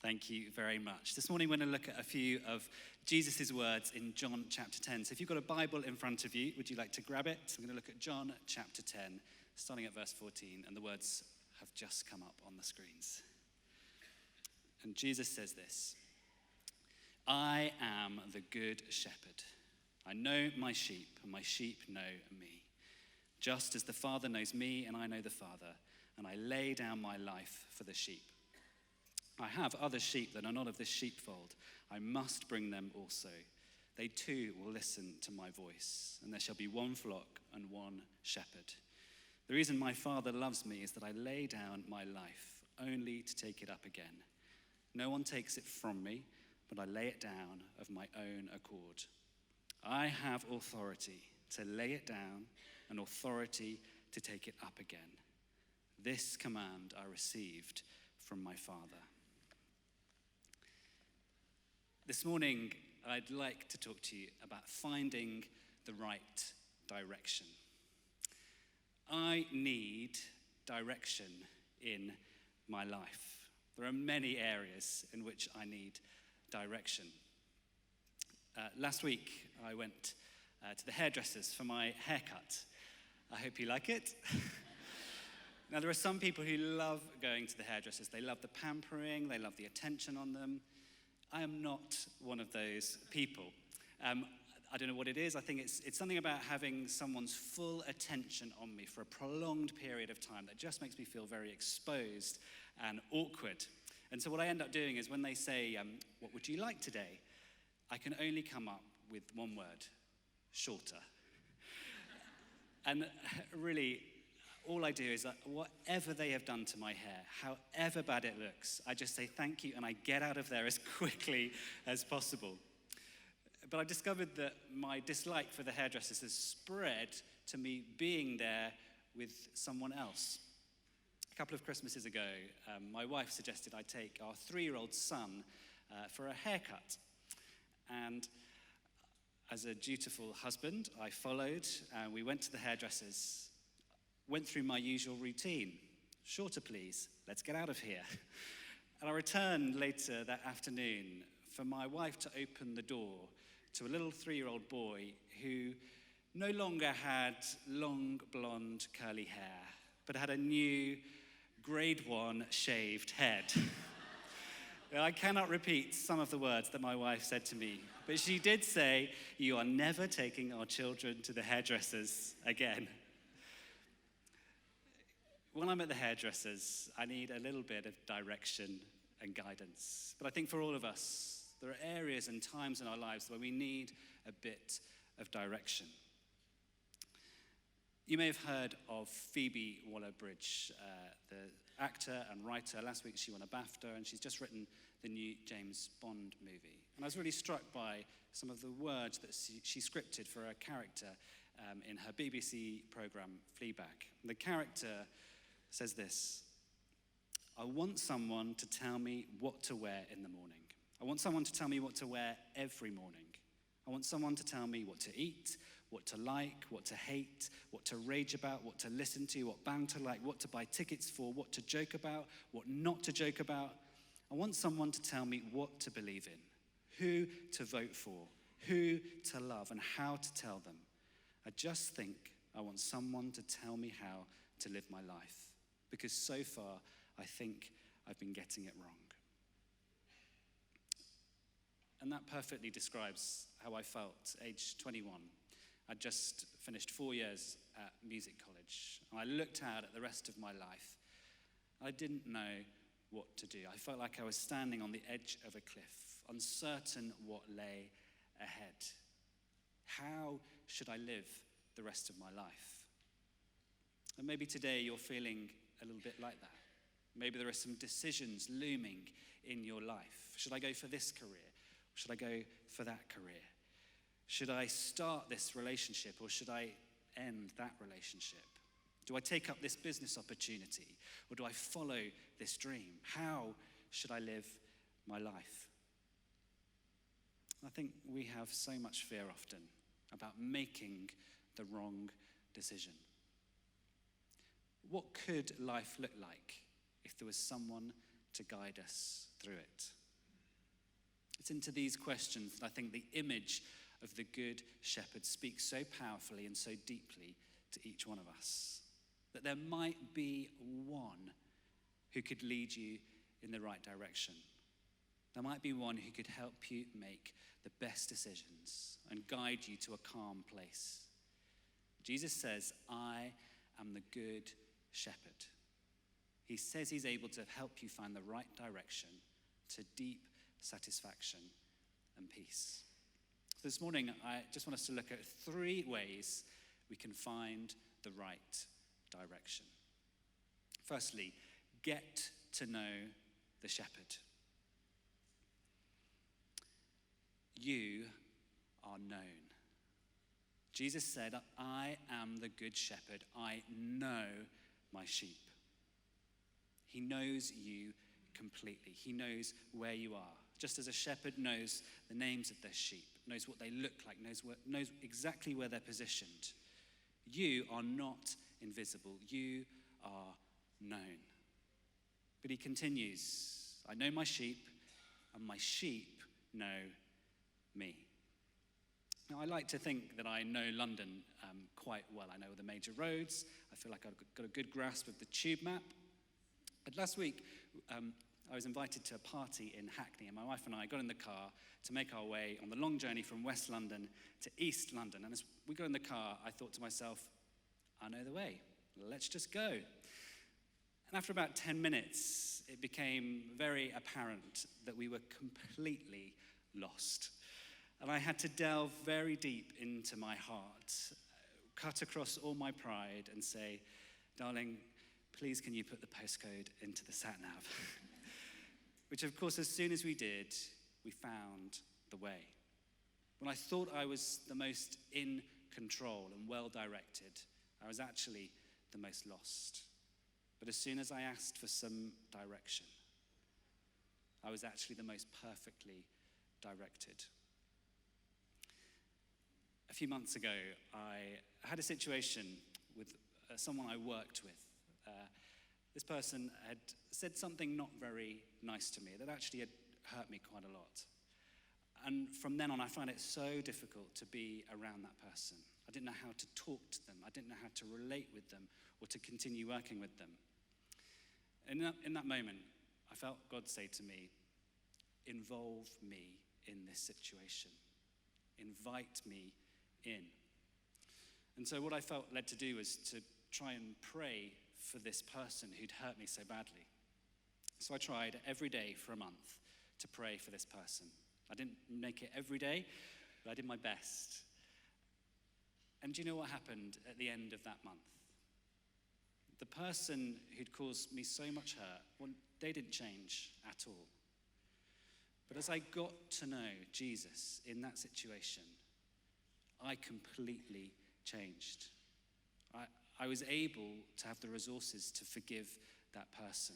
Thank you very much. This morning we're going to look at a few of Jesus' words in John chapter 10. So if you've got a Bible in front of you, would you like to grab it? I'm going to look at John chapter 10, starting at verse 14, and the words have just come up on the screens. And Jesus says this: I am the good shepherd. I know my sheep, and my sheep know me. Just as the Father knows me, and I know the Father, and I lay down my life for the sheep. I have other sheep that are not of this sheepfold. I must bring them also. They too will listen to my voice, and there shall be one flock and one shepherd. The reason my Father loves me is that I lay down my life only to take it up again. No one takes it from me, but I lay it down of my own accord. I have authority to lay it down and authority to take it up again. This command I received from my Father. This morning, I'd like to talk to you about finding the right direction. I need direction in my life. There are many areas in which I need direction. Last week, I went to the hairdressers for my haircut. I hope you like it. Now, there are some people who love going to the hairdressers. They love the pampering, they love the attention on them. I am not one of those people. I don't know what it is. I think it's something about having someone's full attention on me for a prolonged period of time that just makes me feel very exposed and awkward. And so what I end up doing is when they say, what would you like today? I can only come up with one word: shorter. And really, all I do is whatever they have done to my hair, however bad it looks, I just say thank you and I get out of there as quickly as possible. But I've discovered that my dislike for the hairdressers has spread to me being there with someone else. A couple of Christmases ago, my wife suggested I take our 3-year-old son for a haircut. And as a dutiful husband, I followed, and we went to the hairdressers. Went through my usual routine. Shorter, please. Let's get out of here. And I returned later that afternoon for my wife to open the door to a little 3-year-old boy who no longer had long, blonde, curly hair, but had a new grade 1 shaved head. Now, I cannot repeat some of the words that my wife said to me, but she did say, "You are never taking our children to the hairdressers again." When I'm at the hairdressers, I need a little bit of direction and guidance. But I think for all of us, there are areas and times in our lives where we need a bit of direction. You may have heard of Phoebe Waller-Bridge, the actor and writer. Last week she won a BAFTA, and she's just written the new James Bond movie. And I was really struck by some of the words that she scripted for a character in her BBC programme, Fleabag. The character says this: I want someone to tell me what to wear in the morning. I want someone to tell me what to wear every morning. I want someone to tell me what to eat, what to like, what to hate, what to rage about, what to listen to, what band to like, what to buy tickets for, what to joke about, what not to joke about. I want someone to tell me what to believe in, who to vote for, who to love, and how to tell them. I just think I want someone to tell me how to live my life. Because so far, I think I've been getting it wrong. And that perfectly describes how I felt, age 21. I'd just finished 4 years at music college. And I looked out at the rest of my life. I didn't know what to do. I felt like I was standing on the edge of a cliff, uncertain what lay ahead. How should I live the rest of my life? And maybe today you're feeling a little bit like that. Maybe there are some decisions looming in your life. Should I go for this career? Should I go for that career? Should I start this relationship, or should I end that relationship? Do I take up this business opportunity, or do I follow this dream? How should I live my life? I think we have so much fear often about making the wrong decision. What could life look like if there was someone to guide us through it? It's into these questions that I think the image of the Good Shepherd speaks so powerfully and so deeply to each one of us. That there might be one who could lead you in the right direction. There might be one who could help you make the best decisions and guide you to a calm place. Jesus says, I am the Good Shepherd. He says he's able to help you find the right direction to deep satisfaction and peace. So this morning, I just want us to look at 3 ways we can find the right direction. Firstly, get to know the shepherd. You are known. Jesus said, I am the good shepherd. I know my sheep. He knows you completely. He knows where you are. Just as a shepherd knows the names of their sheep, knows what they look like, knows exactly where they're positioned. You are not invisible. You are known. But he continues, I know my sheep, and my sheep know me. Now, I like to think that I know London quite well. I know the major roads. I feel like I've got a good grasp of the tube map. But last week, I was invited to a party in Hackney, and my wife and I got in the car to make our way on the long journey from West London to East London. And as we got in the car, I thought to myself, I know the way. Let's just go. And after about 10 minutes, it became very apparent that we were completely lost. And I had to delve very deep into my heart, cut across all my pride and say, darling, please can you put the postcode into the sat-nav? Which of course, as soon as we did, we found the way. When I thought I was the most in control and well-directed, I was actually the most lost. But as soon as I asked for some direction, I was actually the most perfectly directed. A few months ago, I had a situation with someone I worked with. This person had said something not very nice to me that actually had hurt me quite a lot. And from then on, I found it so difficult to be around that person. I didn't know how to talk to them. I didn't know how to relate with them or to continue working with them. In that moment, I felt God say to me, involve me in this situation. Invite me in. And so what I felt led to do was to try and pray for this person who'd hurt me so badly. So I tried every day for a month to pray for this person. I didn't make it every day, but I did my best. And do you know what happened at the end of that month? The person who'd caused me so much hurt, well, they didn't change at all. But as I got to know Jesus in that situation, I completely changed. I was able to have the resources to forgive that person,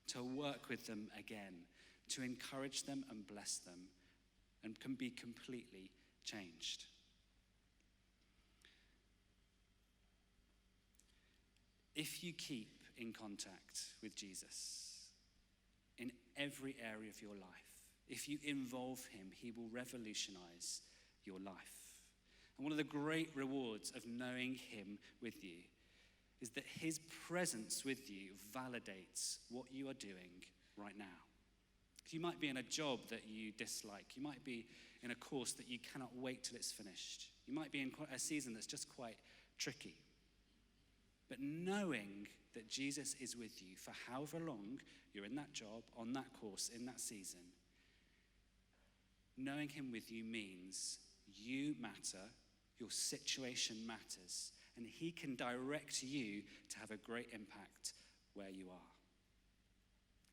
to work with them again, to encourage them and bless them, and can be completely changed. If you keep in contact with Jesus in every area of your life, if you involve him, he will revolutionize your life. And one of the great rewards of knowing him with you is that his presence with you validates what you are doing right now. You might be in a job that you dislike. You might be in a course that you cannot wait till it's finished. You might be in a season that's just quite tricky. But knowing that Jesus is with you for however long you're in that job, on that course, in that season, knowing him with you means you matter, your situation matters, and he can direct you to have a great impact where you are.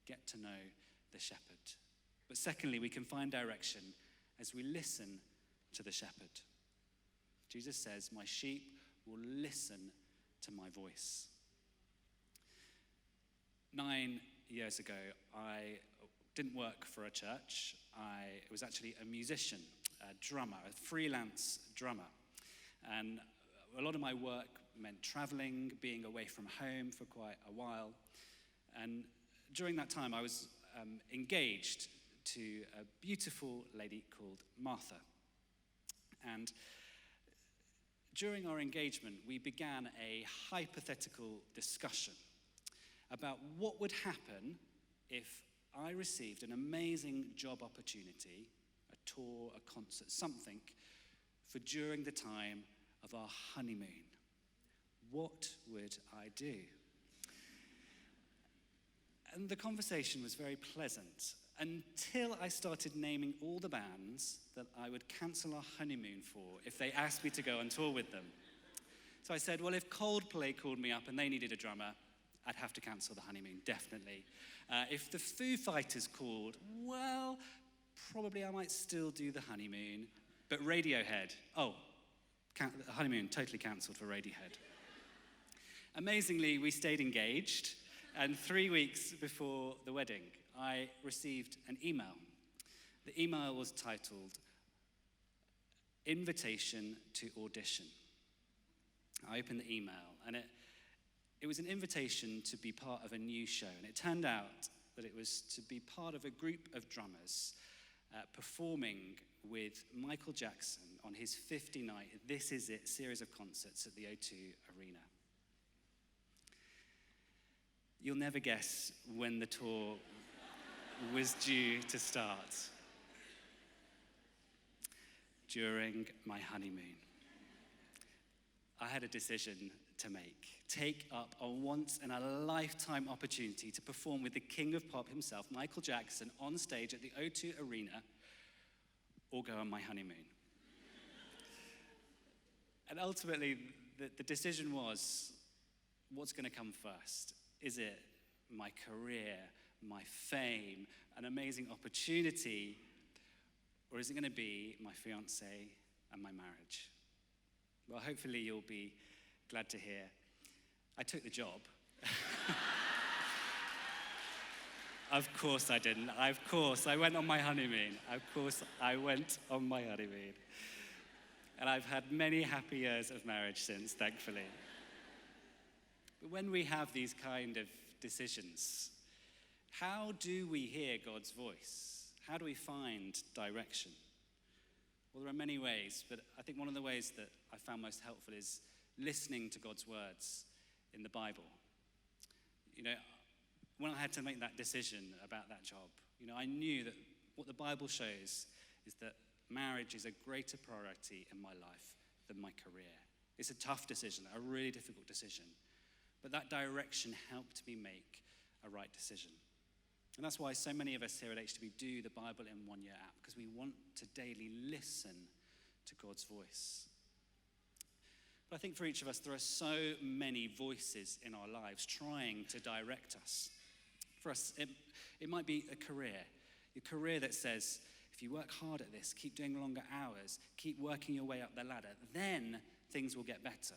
Get to know the shepherd. But secondly, we can find direction as we listen to the shepherd. Jesus says, my sheep will listen to my voice. 9 years ago, I didn't work for a church. I was actually a musician, a drummer, a freelance drummer. And a lot of my work meant traveling, being away from home for quite a while. And during that time, I was engaged to a beautiful lady called Martha. And during our engagement, we began a hypothetical discussion about what would happen if I received an amazing job opportunity, a tour, a concert, something, for during the time of our honeymoon. What would I do? And the conversation was very pleasant until I started naming all the bands that I would cancel our honeymoon for if they asked me to go on tour with them. So I said, well, if Coldplay called me up and they needed a drummer, I'd have to cancel the honeymoon, definitely. If the Foo Fighters called, well, probably I might still do the honeymoon. But Radiohead, the honeymoon totally cancelled for Radiohead. Amazingly, we stayed engaged, and 3 weeks before the wedding, I received an email. The email was titled, Invitation to Audition. I opened the email, and it was an invitation to be part of a new show. And it turned out that it was to be part of a group of drummers performing with Michael Jackson on his 50-night This Is It series of concerts at the O2 Arena. You'll never guess when the tour was due to start. During my honeymoon. I had a decision to make. Take up a once-in-a-lifetime opportunity to perform with the king of pop himself, Michael Jackson, on stage at the O2 Arena, or go on my honeymoon. And ultimately, the decision was, what's going to come first? Is it my career, my fame, an amazing opportunity, or is it going to be my fiancé and my marriage? Well, hopefully you'll be glad to hear I took the job. Of course I didn't. Of course, I went on my honeymoon. Of course, I went on my honeymoon. And I've had many happy years of marriage since, thankfully. But when we have these kind of decisions, how do we hear God's voice? How do we find direction? Well, there are many ways, but I think one of the ways that I found most helpful is listening to God's words in the Bible. You know, when I had to make that decision about that job, you know, I knew that what the Bible shows is that marriage is a greater priority in my life than my career. It's a tough decision, a really difficult decision, but that direction helped me make a right decision. And that's why so many of us here at HTB do the Bible in 1 Year app, because we want to daily listen to God's voice. But I think for each of us, there are so many voices in our lives trying to direct us. For us, it might be a career that says, if you work hard at this, keep doing longer hours, keep working your way up the ladder, then things will get better.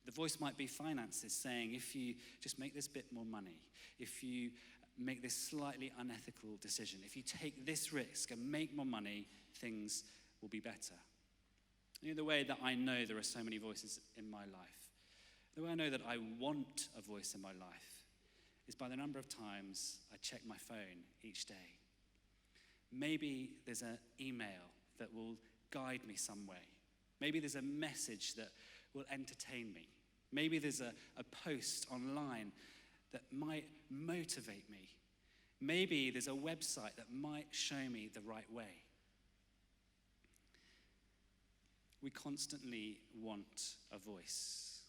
The voice might be finances, saying, if you just make this bit more money, if you make this slightly unethical decision, if you take this risk and make more money, things will be better. You know, the way that I know there are so many voices in my life, the way I know that I want a voice in my life, is by the number of times I check my phone each day. Maybe there's an email that will guide me some way. Maybe there's a message that will entertain me. Maybe there's a post online that might motivate me. Maybe there's a website that might show me the right way. We constantly want a voice,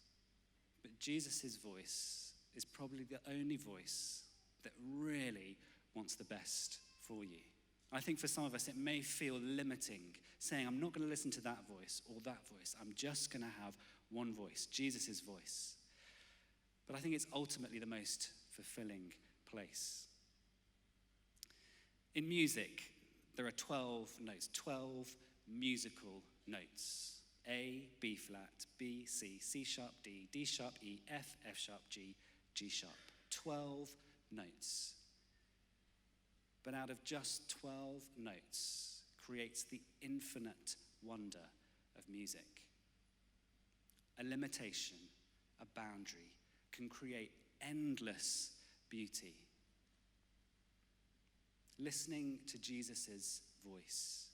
but Jesus' voice is probably the only voice that really wants the best for you. I think for some of us, it may feel limiting, saying, I'm not going to listen to that voice or that voice. I'm just going to have one voice, Jesus' voice. But I think it's ultimately the most fulfilling place. In music, there are 12 notes, 12 musical notes. A, B flat, B, C, C sharp, D, D sharp, E, F, F sharp, G, G sharp. 12 notes. But out of just 12 notes creates the infinite wonder of music. A limitation, a boundary, can create endless beauty. Listening to Jesus' voice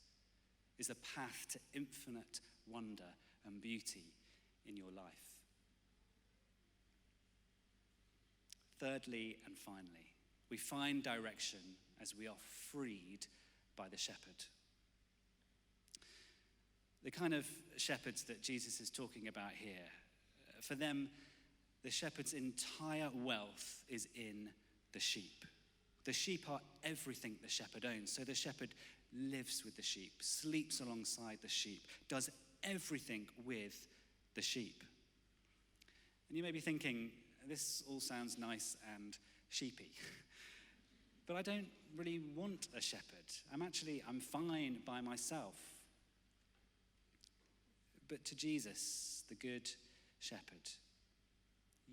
is a path to infinite wonder and beauty in your life. Thirdly and finally, we find direction as we are freed by the shepherd. The kind of shepherds that Jesus is talking about here, for them, the shepherd's entire wealth is in the sheep. The sheep are everything the shepherd owns. So the shepherd lives with the sheep, sleeps alongside the sheep, does everything with the sheep. And you may be thinking, this all sounds nice and sheepy. But I don't really want a shepherd. I'm fine by myself. But to Jesus, the good shepherd,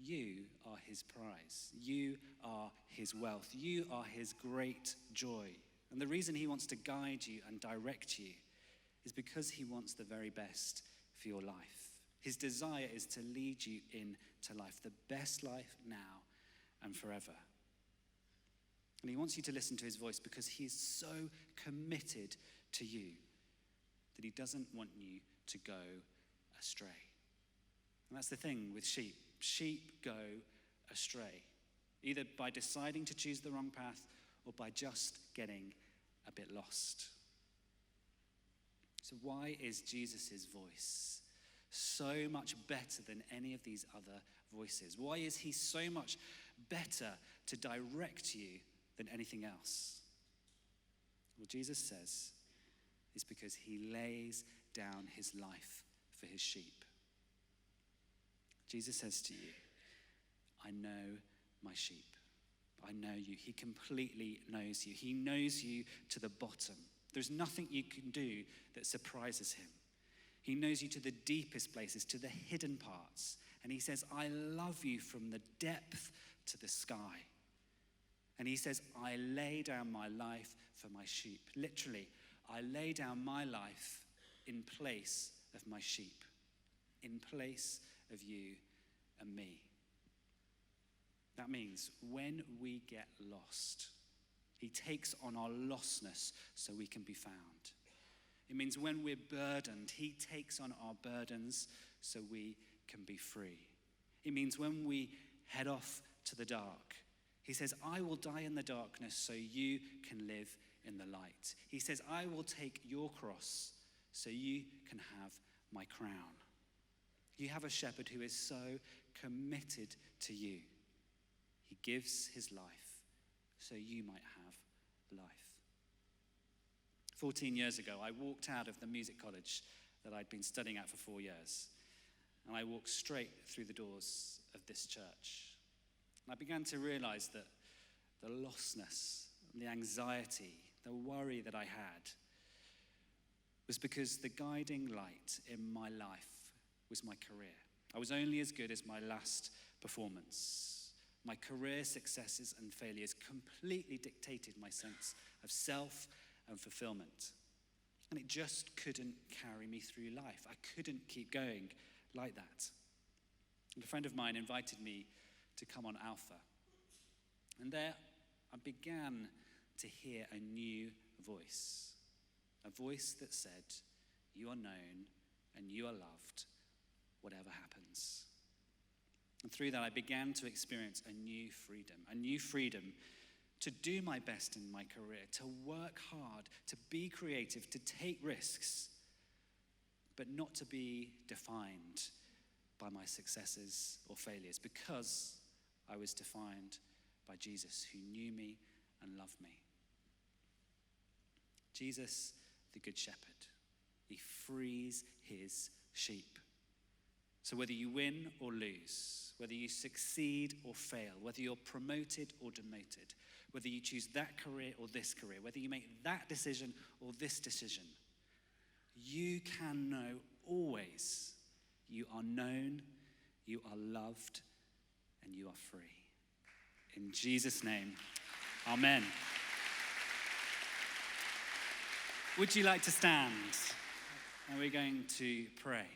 you are his prize. You are his wealth. You are his great joy. And the reason he wants to guide you and direct you is because he wants the very best for your life. His desire is to lead you into life, the best life now and forever. And he wants you to listen to his voice because he is so committed to you that he doesn't want you to go astray. And that's the thing with sheep. Sheep go astray, either by deciding to choose the wrong path or by just getting a bit lost. So why is Jesus' voice so much better than any of these other voices? Why is he so much better to direct you than anything else? Well, Jesus says it's because he lays down his life for his sheep. Jesus says to you, I know my sheep. I know you. He completely knows you. He knows you to the bottom. There's nothing you can do that surprises him. He knows you to the deepest places, to the hidden parts. And he says, I love you from the depth to the sky. And he says, I lay down my life for my sheep. Literally, I lay down my life in place of my sheep, in place of you and me. That means when we get lost, he takes on our lostness so we can be found. It means when we're burdened, he takes on our burdens so we can be free. It means when we head off to the dark, he says, I will die in the darkness so you can live in the light. He says, I will take your cross so you can have my crown. You have a shepherd who is so committed to you. He gives his life so you might have life. 14 years ago, I walked out of the music college that I'd been studying at for 4 years, and I walked straight through the doors of this church. And I began to realize that the lostness, the anxiety, the worry that I had was because the guiding light in my life was my career. I was only as good as my last performance. My career successes and failures completely dictated my sense of self and fulfillment. And it just couldn't carry me through life. I couldn't keep going like that. And a friend of mine invited me to come on Alpha. And there I began to hear a new voice. A voice that said, you are known and you are loved, whatever happens. And through that, I began to experience a new freedom to do my best in my career, to work hard, to be creative, to take risks, but not to be defined by my successes or failures, because I was defined by Jesus, who knew me and loved me. Jesus, the Good Shepherd, he frees his sheep. So whether you win or lose, whether you succeed or fail, whether you're promoted or demoted, whether you choose that career or this career, whether you make that decision or this decision, you can know always you are known, you are loved, and you are free. In Jesus' name, amen. Would you like to stand? And we're going to pray.